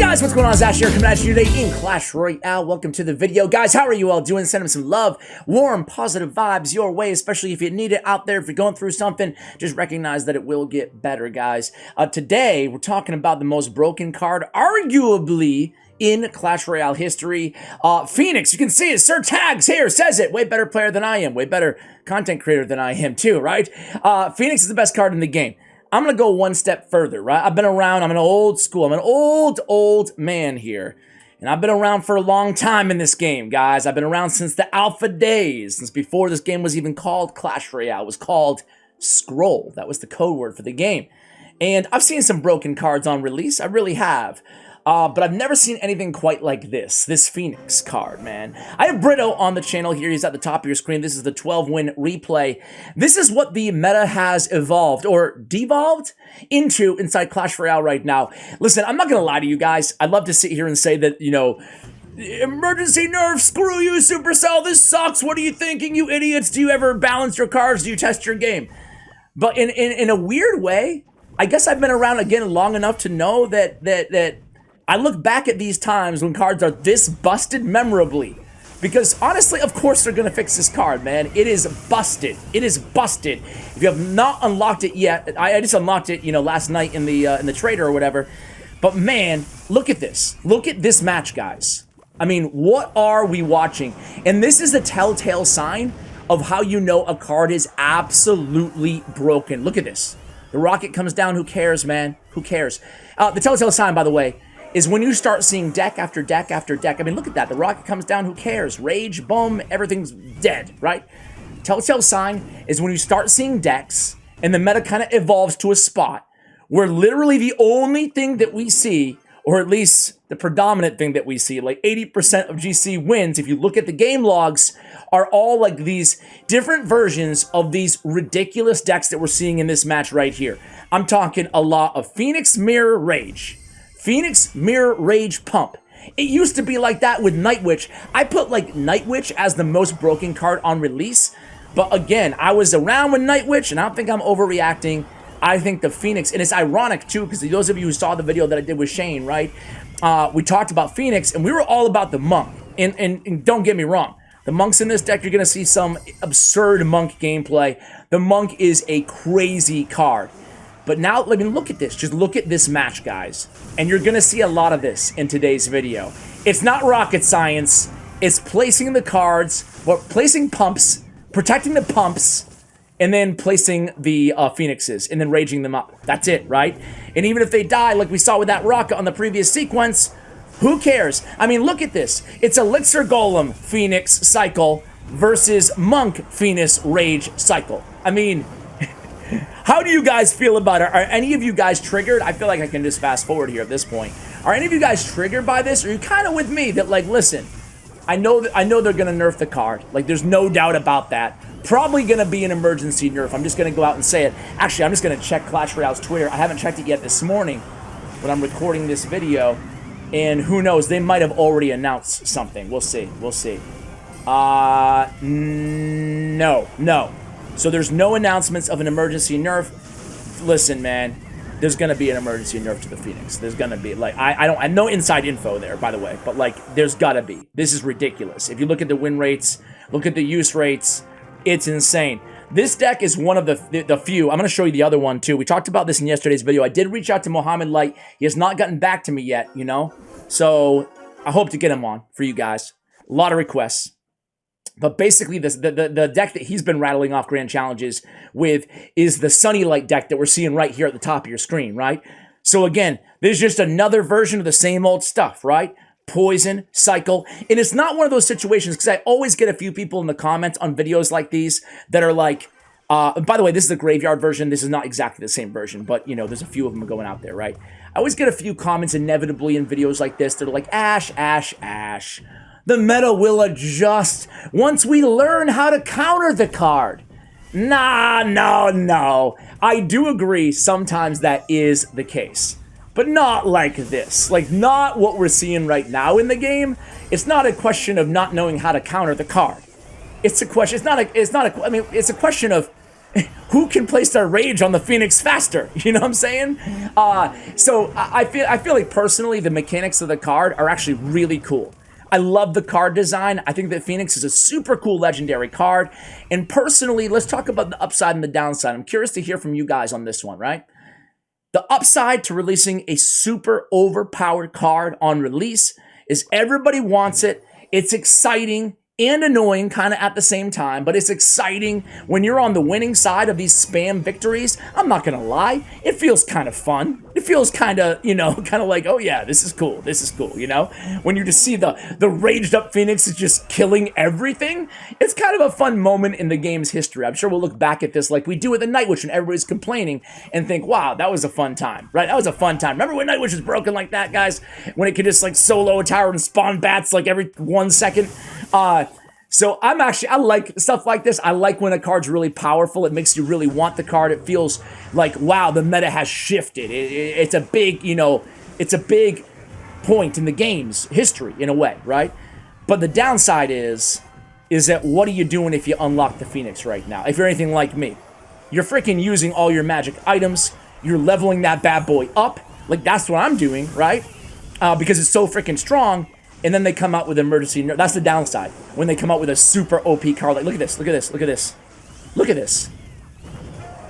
Guys, what's going on? It's Ash here coming at you today in Clash Royale. Welcome to the video. Guys, how are you all doing? Send them some love, warm, positive vibes your way, especially if you need it out there. If you're going through something, just recognize that it will get better, guys. Today, we're talking about the most broken card, arguably, in Clash Royale history. Phoenix, you can see it. Sir Tags here says it. Way better player than I am. Way better content creator than I am too, right? Phoenix is the best card in the game. I'm going to go one step further, right? I've been around. I'm an old school. I'm an old man here. And I've been around for a long time in this game, guys. I've been around since the alpha days. Since before this game was even called Clash Royale. It was called Scroll. That was the code word for the game. And I've seen some broken cards on release. I really have. But I've never seen anything quite like this Phoenix card, man. I have Brito on the channel here. He's at the top of your screen. This is the 12-win replay. This is what the meta has evolved, or devolved, into inside Clash Royale right now. Listen, I'm not going to lie to you guys. I'd love to sit here and say that, you know, emergency nerf, screw you, Supercell, this sucks. What are you thinking, you idiots? Do you ever balance your cards? Do you test your game? But in a weird way, I guess I've been around again long enough to know that I look back at these times when cards are this busted memorably. Because honestly, of course they're gonna fix this card, man. It is busted. It is busted. If you have not unlocked it yet, I just unlocked it, you know, last night in the trader or whatever. But man, look at this. Look at this match, guys. I mean, what are we watching? And this is a telltale sign of how you know a card is absolutely broken. Look at this. The rocket comes down. Who cares, man? Who cares? The telltale sign, by the way, is when you start seeing deck after deck after deck. I mean, look at that. The rocket comes down. Who cares? Rage, boom, everything's dead, right? Telltale sign is when you start seeing decks and the meta kind of evolves to a spot where literally the only thing that we see, or at least the predominant thing that we see, like 80% of GC wins, if you look at the game logs, are all like these different versions of these ridiculous decks that we're seeing in this match right here. I'm talking a lot of Phoenix Mirror Rage, Phoenix Mirror Rage Pump. It used to be like that with Night Witch. I put like Night Witch as the most broken card on release. But again, I was around with Night Witch, and I don't think I'm overreacting. I think the Phoenix, and it's ironic too, because those of you who saw the video that I did with Shane, right? We talked about Phoenix, and we were all about the Monk. And don't get me wrong. The Monks in this deck, you're going to see some absurd Monk gameplay. The Monk is a crazy card. But now, I mean, look at this. Just look at this match, guys. And you're going to see a lot of this in today's video. It's not rocket science. It's placing the cards, placing pumps, protecting the pumps, and then placing the Phoenixes, and then raging them up. That's it, right? And even if they die, like we saw with that rocket on the previous sequence, who cares? I mean, look at this. It's Elixir Golem Phoenix Cycle versus Monk Phoenix Rage Cycle. I mean, how do you guys feel about it? Are any of you guys triggered? I feel like I can just fast forward here at this point. Are any of you guys triggered by this? Or are you kind of with me that, like, listen, I know they're going to nerf the card. Like, there's no doubt about that. Probably going to be an emergency nerf. I'm just going to go out and say it. Actually, I'm just going to check Clash Royale's Twitter. I haven't checked it yet this morning when I'm recording this video. And who knows, they might have already announced something. We'll see. We'll see. No. So there's no announcements of an emergency nerf. Listen, man, there's gonna be an emergency nerf to the Phoenix. There's gonna be, like, I have no inside info there, by the way, but like, there's gotta be. This is ridiculous. If you look at the win rates, look at the use rates, it's insane. This deck is one of the few. I'm gonna show you the other one too. We talked about this in yesterday's video. I did reach out to Mohammed Light. He has not gotten back to me yet, you know? So I hope to get him on for you guys. A lot of requests. But basically, the deck that he's been rattling off grand challenges with is the Sunny Light deck that we're seeing right here at the top of your screen, right? So again, there's just another version of the same old stuff, right? Poison, cycle. And it's not one of those situations, because I always get a few people in the comments on videos like these that are like, by the way, this is the graveyard version. This is not exactly the same version, but, you know, there's a few of them going out there, right? I always get a few comments inevitably in videos like this that are like, Ash. The meta will adjust once we learn how to counter the card. Nah, no. I do agree sometimes that is the case. But not like this. Like, not what we're seeing right now in the game. It's not a question of not knowing how to counter the card. It's a question, it's a question of who can place their rage on the Phoenix faster? You know what I'm saying? So I feel like personally the mechanics of the card are actually really cool. I love the card design. I think that Phoenix is a super cool legendary card. And personally, let's talk about the upside and the downside. I'm curious to hear from you guys on this one, right? The upside to releasing a super overpowered card on release is everybody wants it. It's exciting and annoying kind of at the same time, but it's exciting when you're on the winning side of these spam victories. I'm not gonna lie, it feels kind of fun. It feels kind of, you know, kind of like, oh yeah, this is cool, you know? When you just see the raged up Phoenix is just killing everything, it's kind of a fun moment in the game's history. I'm sure we'll look back at this like we do with the Night Witch when everybody's complaining and think, wow, that was a fun time, right? That was a fun time. Remember when Night Witch was broken like that, guys? When it could just like solo a tower and spawn bats like every 1 second? So I like stuff like this. I like when a card's really powerful. It makes you really want the card. It feels like, wow, the meta has shifted. It's a big, you know, it's a big point in the game's history in a way, right? But the downside is that what are you doing if you unlock the Phoenix right now? If you're anything like me, you're freaking using all your magic items. You're leveling that bad boy up. Like that's what I'm doing, right? Because it's so freaking strong. And then they come out with emergency nerf. That's the downside. When they come out with a super OP card, like, look at this, look at this, look at this. Look at this.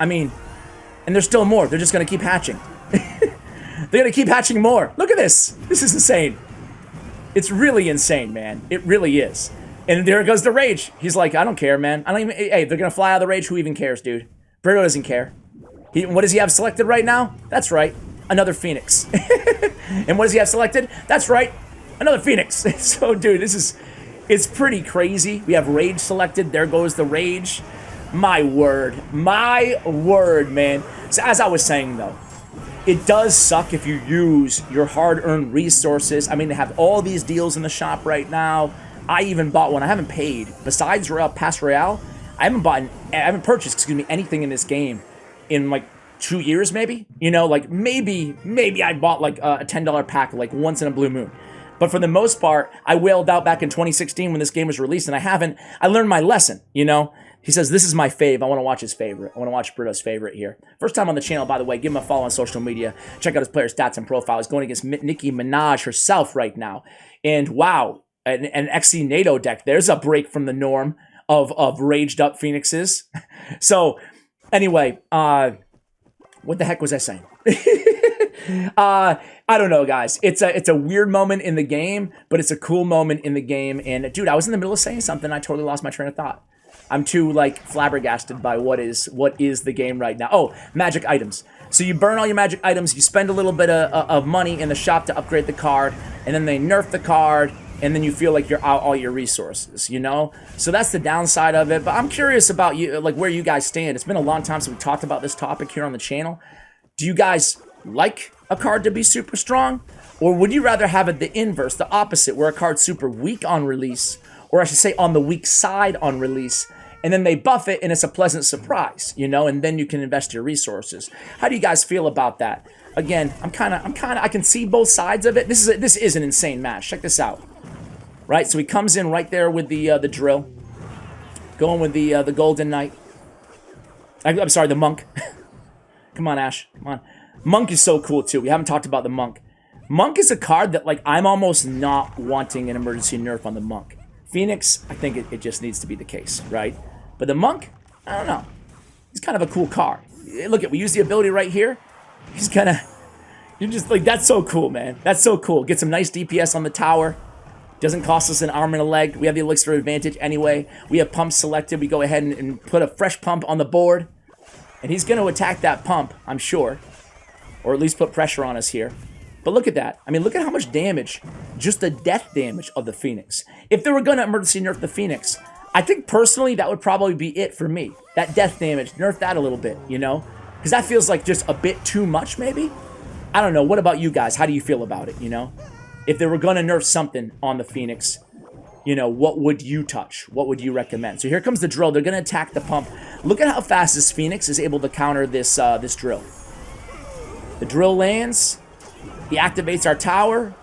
I mean, and there's still more. They're just going to keep hatching. They're going to keep hatching more. Look at this. This is insane. It's really insane, man. It really is. And there goes the rage. He's like, I don't care, man. I don't even, hey, they're going to fly out of the rage. Who even cares, dude? Bruno doesn't care. What does he have selected right now? That's right. Another Phoenix. And what does he have selected? That's right. Another Phoenix. So, dude, it's pretty crazy. We have Rage selected. There goes the Rage. My word, man. So, as I was saying, though, it does suck if you use your hard-earned resources. I mean, they have all these deals in the shop right now. I even bought one. I haven't paid. Besides Clash Royale, I haven't purchased, excuse me, anything in this game in, like, 2 years, maybe? You know, like, maybe I bought, like, a $10 pack, like, once in a blue moon. But for the most part, I wailed out back in 2016 when this game was released, and I learned my lesson, you know? He says, this is my fave. I want to watch his favorite. I want to watch Bruno's favorite here. First time on the channel, by the way. Give him a follow on social media. Check out his player stats and profile. He's going against Nicki Minaj herself right now. And wow, an XC NATO deck. There's a break from the norm of raged up Phoenixes. So, anyway, what the heck was I saying? I don't know, guys. It's a weird moment in the game, but it's a cool moment in the game. And dude, I was in the middle of saying something. I totally lost my train of thought. I'm too like flabbergasted by what is the game right now. Oh, magic items. So you burn all your magic items. You spend a little bit of money in the shop to upgrade the card, and then they nerf the card, and then you feel like you're out all your resources, you know? So that's the downside of it. But I'm curious about you, like where you guys stand. It's been a long time since we talked about this topic here on the channel. Do you guys like a card to be super strong? Or would you rather have it the inverse, the opposite, where a card's super weak on release, or I should say on the weak side on release, and then they buff it and it's a pleasant surprise, you know, and then you can invest your resources. How do you guys feel about that? Again, I can see both sides of it. This is an insane match. Check this out. Right, so he comes in right there with the drill, going with the Golden Knight. I'm sorry, the Monk. Come on, Ash, come on. Monk is so cool too. We haven't talked about the Monk. Monk is a card that like I'm almost not wanting an emergency nerf on the Monk. Phoenix, I think it just needs to be the case, right? But the Monk, I don't know. He's kind of a cool card. Look at, we use the ability right here. He's you're just like, that's so cool, man. That's so cool. Get some nice DPS on the tower. Doesn't cost us an arm and a leg. We have the elixir advantage anyway. We have pumps selected. We go ahead and put a fresh pump on the board. And he's going to attack that pump, I'm sure. Or at least put pressure on us here. But look at that. I mean, look at how much damage. Just the death damage of the Phoenix. If they were going to emergency nerf the Phoenix, I think personally that would probably be it for me. That death damage. Nerf that a little bit, you know? Because that feels like just a bit too much, maybe? I don't know. What about you guys? How do you feel about it, you know? If they were going to nerf something on the Phoenix, you know, what would you touch? What would you recommend? So here comes the drill. They're going to attack the pump. Look at how fast this Phoenix is able to counter this this drill. The drill lands. He activates our tower.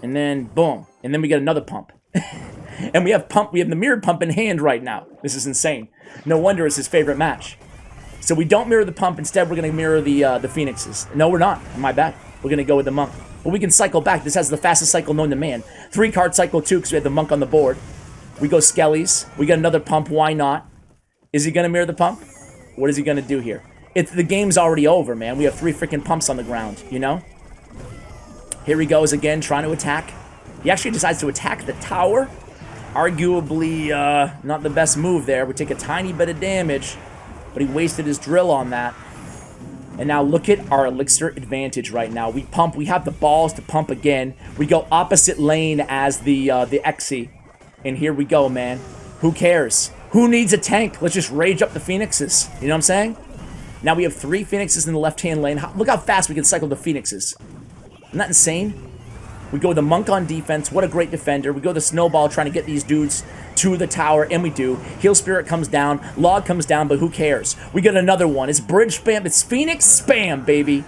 And then, boom. And then we get another pump. And we have the mirrored pump in hand right now. This is insane. No wonder it's his favorite match. So we don't mirror the pump. Instead, we're going to mirror the phoenixes. No, we're not. My bad. We're going to go with the monk. But we can cycle back. This has the fastest cycle known to man. 3-card cycle too, because we had the monk on the board. We go skellies. We got another pump. Why not? Is he going to mirror the pump? What is he going to do here? The game's already over, man. We have 3 freaking pumps on the ground, you know? Here he goes again, trying to attack. He actually decides to attack the tower. Arguably, not the best move there. We take a tiny bit of damage, but he wasted his drill on that. And now look at our elixir advantage right now. We pump. We have the balls to pump again. We go opposite lane as the Xe. And here we go, man. Who cares? Who needs a tank? Let's just rage up the phoenixes. You know what I'm saying? Now we have 3 phoenixes in the left-hand lane. Look how fast we can cycle the phoenixes. Isn't that insane? We go the monk on defense. What a great defender. We go the snowball trying to get these dudes to the tower, and we do. Heal Spirit comes down. Log comes down, but who cares? We get another one. It's bridge spam. It's Phoenix spam, baby.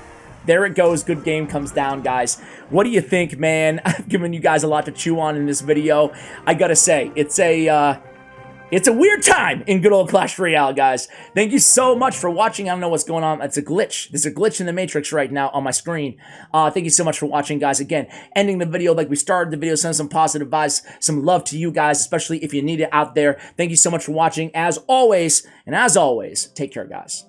There it goes. Good game comes down, guys. What do you think, man? I've given you guys a lot to chew on in this video. I gotta say, it's a weird time in good old Clash Royale, guys. Thank you so much for watching. I don't know what's going on. It's a glitch. There's a glitch in the Matrix right now on my screen. Thank you so much for watching, guys. Again, ending the video like we started the video, send some positive vibes, some love to you guys, especially if you need it out there. Thank you so much for watching, as always. And as always, take care, guys.